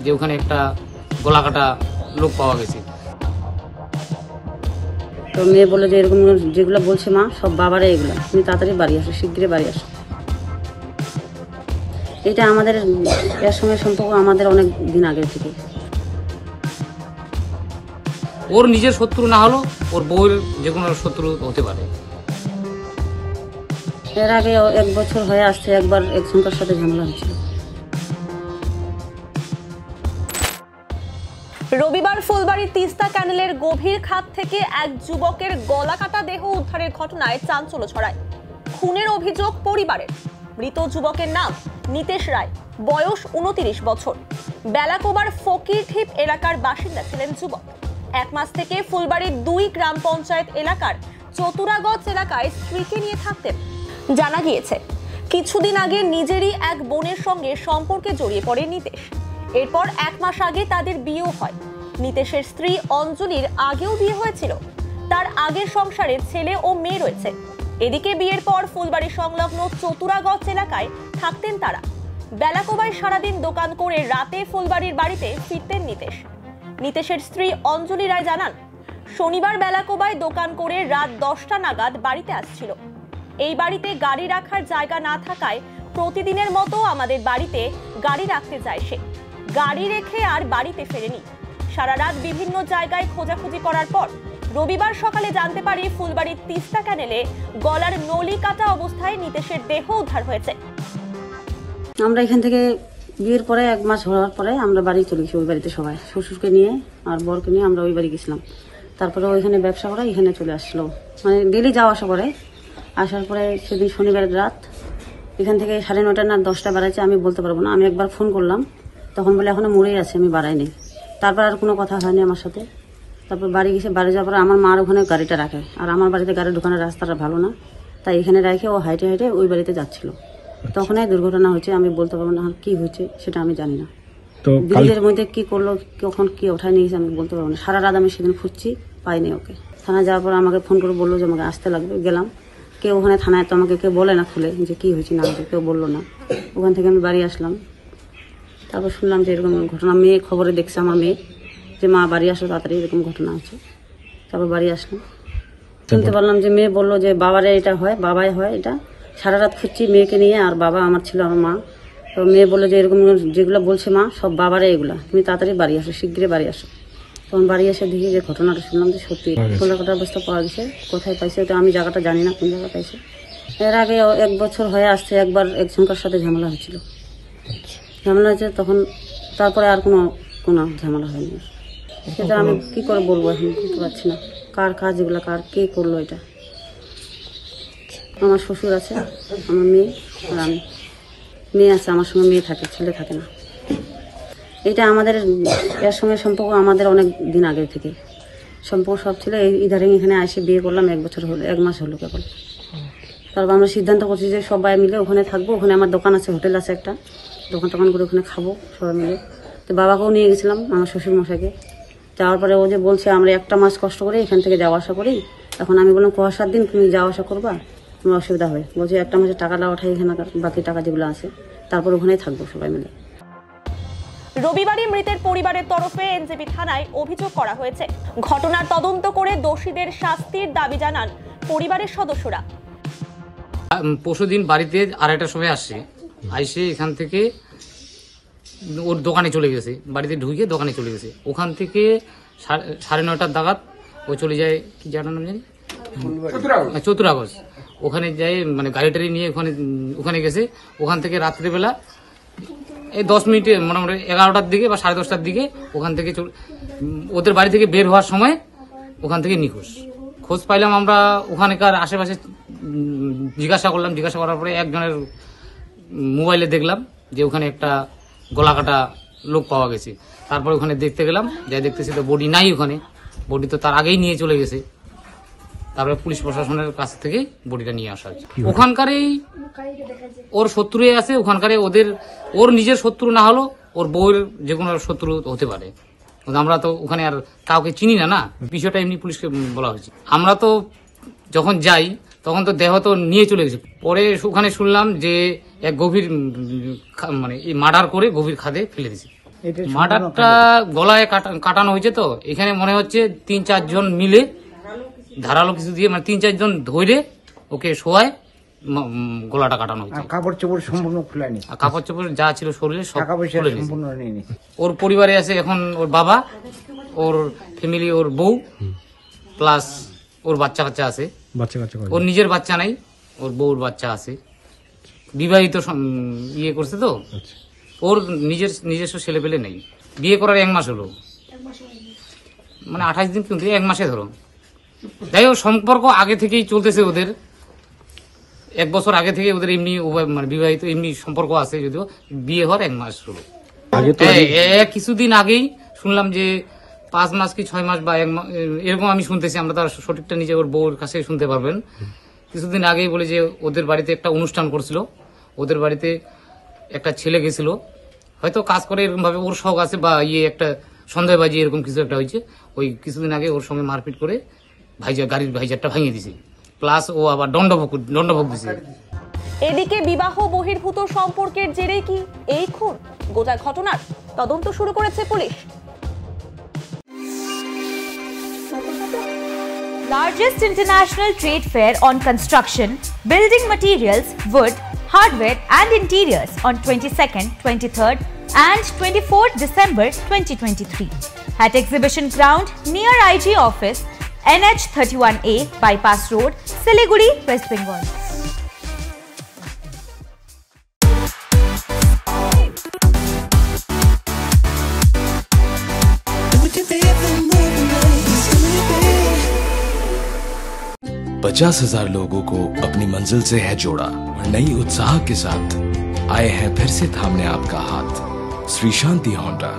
যে ওখানে একটা গলা কাটা লোক পাওয়া গেছে। তো মেয়ে বলে যে এরকম যেগুলো বলছে মা সব বাবারে এগুলো, তুমি তাড়াতাড়ি বাড়ি আসো, শিগগিরই বাড়ি আসো। এটা আমাদের এর সঙ্গে সম্পর্ক আমাদের অনেক দিন আগে থেকে। ওর নিজের শত্রু না হলো ওর বউয়ের যে কোনো শত্রু হতে পারে। এর আগে 1 বছর হয়ে আসছে একবার একজনকার সাথে ঝামেলা হয়েছিল। রবিবার ফুলবাড়ির তিস্তা ক্যানেলের গভীর খাত থেকে এক যুবকের গলা কাটা দেহ উদ্ধারের ঘটনায় চাঞ্চল্য ছড়ায়। খুনের অভিযোগ পরিবারের। মৃত যুবকের নাম নিতেশ রায়, বয়স 29 বছর। বেলাকোবার ফকিরঠিপ এলাকার বাসিন্দা ছিলেন যুবক। 1 মাস থেকে ফুলবাড়ির 2 গ্রাম পঞ্চায়েত এলাকার চতুরাগজ এলাকায় স্ত্রীকে নিয়ে থাকতেন। জানা গিয়েছে কিছুদিন আগে নিজেরই এক বোনের সঙ্গে সম্পর্কে জড়িয়ে পড়ে নিতেশ। এরপর 1 মাস আগে তাদের বিয়েও হয়। নিতেশের স্ত্রী অঞ্জলির আগেও বিয়ে হয়েছিল। তার আগের সংসারে ছেলে ও মেয়ে রয়েছে। এদিকে বিয়ের পর ফুলবাড়ি সংলগ্ন চতুরাগজ এলাকায় থাকতেন তারা। বেলাকোবায় সারাদিন দোকান করে রাতে ফুলবাড়ির বাড়িতে ফিরতেন নিতেশ। নিতেশের স্ত্রী অঞ্জলি রায় জানান, শনিবার বেলাকোবায় দোকান করে রাত 10টা নাগাদ বাড়িতে আসছিল। এই বাড়িতে গাড়ি রাখার জায়গা না থাকায় প্রতিদিনের মতো আমাদের বাড়িতে গাড়ি রাখতে যায় সে। গাড়ি রেখে আর বাড়িতে ফেরেনি। সারা রাত বিভিন্ন জায়গায় খোঁজাখুঁজি করার পর রবিবার সকালে জানতে পারি ফুলবাড়ির তিস্তা ক্যানেলে গলার নলি কাটা অবস্থায় নিতেশের দেহ উদ্ধার হয়েছে। আমরা এখান থেকে বিয়ের পরে 1 মাস হওয়ার পরে আমরা বাড়ি চলে গেছি, ওই বাড়িতে সবাই শ্বশুরকে নিয়ে আর বরকে নিয়ে আমরা ওই বাড়ি গেছিলাম। তারপরে ওইখানে ব্যবসা করে এখানে চলে আসলো, মানে ডেলি যাওয়া আসা করে। আসার পরে সেদিন শনিবারের রাত এখান থেকে 9:30 না 10টা বাড়াইছে, আমি বলতে পারবো না। আমি একবার ফোন করলাম, তখন বলে এখনো মরেই আছে, আমি বাড়াইনি। তারপর আর কোনো কথা হয়নি আমার সাথে। তারপর বাড়ি গেছে, বাড়ি যাওয়ার পরে আমার মার ওখানে গাড়িটা রাখে, আর আমার বাড়িতে গাড়ি ঢোকানোর রাস্তাটা ভালো না, তাই এখানে রেখে ও হাইটে হাইটে ওই বাড়িতে যাচ্ছিল। তখনই দুর্ঘটনা হয়েছে। আমি বলতে পারবো না কি হয়েছে, সেটা আমি জানি না। তো দিনের মধ্যে কি করলো, কখন কি ওঠায় নিয়েছে আমি বলতে পারবো না। সারা রাত আমি সেদিন খুঁজছি, পাইনি ওকে। থানায় যাওয়ার পর আমাকে ফোন করে বললো যে আমাকে আসতে লাগবে। গেলাম, কেউ ওখানে থানায় তো আমাকে কেউ বলে না খুলে যে কি হয়েছে না হয়েছে, কেউ বললো না। ওখান থেকে আমি বাড়ি আসলাম। তারপর শুনলাম যে এরকম ঘটনা, মেয়ে খবরে দেখছে আমার মেয়ে যে মা বাড়ি আসো তাড়াতাড়ি, এরকম ঘটনা আছে। তারপর বাড়ি আসলাম, শুনতে পারলাম যে মেয়ে বললো যে বাবারে এটা হয়, বাবাই হয় এটা। সারা রাত খুঁজছি মেয়েকে নিয়ে, আর বাবা আমার ছিল আমার মা। তো মেয়ে বললো যে এরকম যেগুলো বলছে মা সব বাবারে এগুলা, তুমি তাড়াতাড়ি বাড়ি আসো, শিগগিরই বাড়ি আসো। তখন বাড়ি এসে দেখি যে ঘটনাটা শুনলাম যে সত্যি গলা কাটা অবস্থা পাওয়া গেছে। কোথায় পাইছে ওটা আমি জায়গাটা জানি না, কোন জায়গায় পাইছে। এর আগে 1 বছর হয়ে আসছে একবার একজনকার সাথে ঝামেলা হয়েছিল। ঝামেলা হয়েছে তখন, তারপরে আর কোনো ঝামেলা হয়নি। সেটা আমি কি করে বলবো, এখন বলতে পারছি না কার কাজ এগুলো, কার কে করলো এটা। আমার শ্বশুর আছে, আমার মেয়ে আর আমি। মেয়ে আছে আমার সঙ্গে, মেয়ে থাকে, ছেলে থাকে না। এটা আমাদের এর সঙ্গে সম্পর্ক আমাদের অনেক দিন আগে থেকে সম্পর্ক সব ছিল। এই ইদারিং এখানে এসে বিয়ে করলাম, 1 বছর হলো, 1 মাস হলো কেবল। তারপর আমরা সিদ্ধান্ত করছি যে সবাই মিলে ওখানে থাকবো। ওখানে আমার দোকান আছে, হোটেল আছে একটা, দোকান করে ওখানে খাবো সবাই মিলে। তো বাবাকেও নিয়ে গেছিলাম, আমার শ্বশুর মশাইকে। যাওয়ার পরে ও যে বলছে আমরা 1টা মাস কষ্ট করে এখান থেকে যাওয়া আসা করি। এখন আমি বললাম 6-7 দিন তুমি যাওয়া আসা করবা, তোমার অসুবিধা হয়। বলছে 1টা মাসের টাকাটা ওঠাই, এখানে বাকি টাকা যেগুলো আছে তারপর ওখানেই থাকবো সবাই মিলে। রবিবারই মৃতের পরিবারের তরফে এনজেপি থানায় অভিযোগ করা হয়েছে। ঘটনার তদন্ত করে দোষীদের শাস্তির দাবি জানান পরিবারের সদস্যরা। পরশুদিন বাড়িতে 2:30টার সময় আসছে, আইসে এখান থেকে ওর দোকানে চলে গেছে, বাড়িতে ঢুকে দোকানে চলে গেছে। ওখান থেকে 9:30 নাগাদ ও চলে যায়, কি জানার নাম জানি, চতুরাগজ। ওখানে যায়, মানে গাড়ি টাড়ি নিয়ে ওখানে গেছে। ওখান থেকে রাত্রিবেলা এই 10 মিনিটে, মোটামুটি 11টার দিকে বা 10:30টার দিকে ওখান থেকে ওদের বাড়ি থেকে বের হওয়ার সময় ওখান থেকে নিখোঁজ। খোঁজ পাইলাম আমরা ওখানকার আশেপাশে, জিজ্ঞাসা করলাম। জিজ্ঞাসা করার পরে একজনের মোবাইলে দেখলাম যে ওখানে একটা গলা কাটা লোক পাওয়া গেছে। তারপর ওখানে দেখতে গেলাম, যাই দেখতেছি তো বডি নাই ওখানে, বডি তো তার আগেই নিয়ে চলে গেছে। তারপরে পুলিশ প্রশাসনের কাছ থেকে বডিটা নিয়ে আসা হয়েছে। ওখানকারই ওর শত্রু আছে, ওখানকার ওর নিজের শত্রু না হলো ওর বউয়ের যে কোনো শত্রু হতে পারে। আমরা তো ওখানে আর কাউকে চিনি না, না বিষয়টা এমনি পুলিশকে বলা হয়েছে। আমরা তো যখন যাই তখন তো দেহ তো নিয়ে চলে গেছে। পরে ওখানে শুনলাম যে এক গভীর, মানে মার্ডার করে গভীর খাদে ফেলে দিয়েছে। মার্ডারটা গলায় কাটানো হয়েছে। তো এখানে মনে হচ্ছে 3-4 জন মিলে ধারালো কিছু দিয়ে, মানে 3-4 জন ধরে ওকে শোয়ায় গলাটা কাটানো হয়েছে। কাপড় চোপড় সম্পূর্ণ খুলেনি, আর কাপড় চোপড় যা ছিল শরীরে সব টাকা পয়সা খুলে নিয়েছে। সম্পূর্ণ নিয়ে নিয়েছে। ওর পরিবারে আছে এখন ওর বাবা, ওর ফ্যামিলি, ওর বউ প্লাস ওর বাচ্চা কাচ্চা আছে। ওর নিজের বাচ্চা নাই, ওর বউর বাচ্চা আছে। বিবাহিত ইয়ে করছে তো, ওর নিজস্ব ছেলে পেলে নেই। বিয়ে করার 1 মাস হলো, মানে 28 দিন কিন্তু 1 মাসে ধরো। যাই হোক, সম্পর্ক আগে থেকেই চলতেছে ওদের, 1 বছর আগে থেকে ওদের এমনি মানে বিবাহিত এমনি সম্পর্ক আছে, যদিও বিয়ে হওয়ার 1 মাস হলো। কিছুদিন আগেই শুনলাম যে 5 মাস কি 6 মাস বা 1 মাস এরকম আমি শুনতেছি, আমরা তার সঠিকটা নিজে ওর বউর কাছে শুনতে পারবেন। কিছুদিন আগেই বলে যে ওদের বাড়িতে একটা অনুষ্ঠান করছিল, ওদের বাড়িতে একটা ছেলে গেছিল, হয়তো কাজ করে এরকম ভাবে ওর শখ আছে বা একটা সন্দেহবাজি এরকম কিছু একটা হয়েছে। ওই কিছুদিন আগে ওর সঙ্গে মারপিট করে গাড়ির ভাইজারটা ভাঙিয়ে দিছে, প্লাস ও আবার দণ্ডভোগ দিছে। এদিকে বিবাহ বহির্ভূত সম্পর্কের জেরে কি এই খুন? গোটা ঘটনার তদন্ত শুরু করেছে police. Largest international trade fair on construction, building materials, wood, hardware and interiors on 22nd, 23rd and 24th December 2023 at Exhibition Ground near IG Office, NH 31A, Bypass Road, Siliguri, West Bengal. $50,000 लोगों को अपनी मंजिल से है जोड़ा और नई उत्साह के साथ आए हैं फिर से थामने आपका हाथ। श्री शांति होंडा।